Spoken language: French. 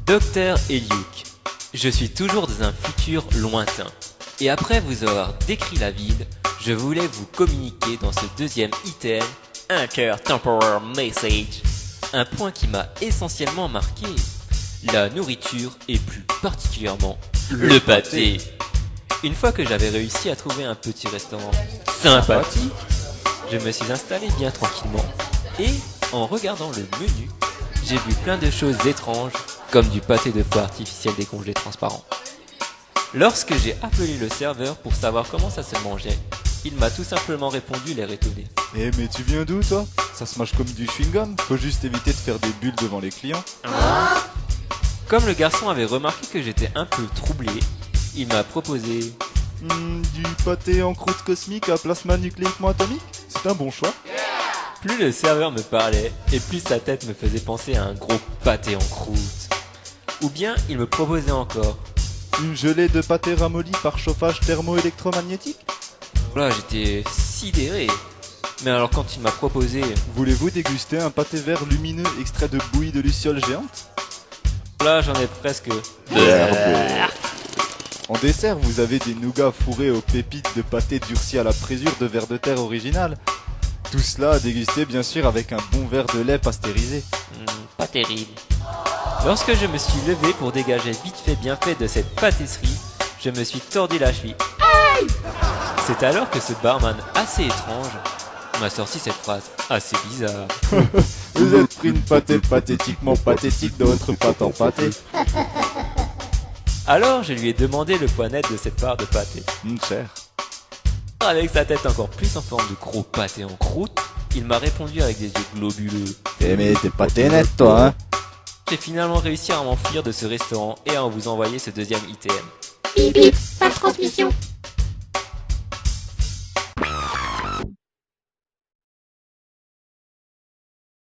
Docteur Eliuk, je suis toujours dans un futur lointain. Et après vous avoir décrit la ville, je voulais vous communiquer dans ce deuxième ITM Intertemporal Message un point qui m'a essentiellement marqué, la nourriture et plus particulièrement le pâté. Une fois que j'avais réussi à trouver un petit restaurant sympathique, je me suis installé bien tranquillement et en regardant le menu, j'ai vu plein de choses étranges comme du pâté de foie artificiel décongelé transparent. Lorsque j'ai appelé le serveur pour savoir comment ça se mangeait, il m'a tout simplement répondu l'air étonné. Eh mais tu viens d'où toi? Ça se mange comme du chewing-gum, faut juste éviter de faire des bulles devant les clients. Comme le garçon avait remarqué que j'étais un peu troublé, il m'a proposé... Du pâté en croûte cosmique à plasma nucléiquement atomique? C'est un bon choix. Plus le serveur me parlait, et plus sa tête me faisait penser à un gros pâté en croûte. Ou bien il me proposait encore... Une gelée de pâté ramolli par chauffage thermo-électromagnétique? Voilà, j'étais sidéré. Mais alors quand il m'a proposé... Voulez-vous déguster un pâté vert lumineux extrait de bouillie de lucioles géantes? Là, j'en ai presque... En dessert, vous avez des nougats fourrés aux pépites de pâté durci à la présure de ver de terre original. Tout cela à déguster bien sûr avec un bon verre de lait pasteurisé. Pas terrible. Lorsque je me suis levé pour dégager vite fait bien fait de cette pâtisserie, je me suis tordu la cheville. C'est alors que ce barman assez étrange m'a sorti cette phrase assez bizarre. Vous êtes pris une pâté pathétiquement pathétique de votre pâte en pâté. Alors je lui ai demandé le poids net de cette part de pâté. Cher. Avec sa tête encore plus en forme de gros pâté en croûte, il m'a répondu avec des yeux globuleux. Eh mais t'es pâté net toi hein. J'ai finalement réussi à m'enfuir de ce restaurant et à vous envoyer ce deuxième ITM. Bip bip, pas de transmission.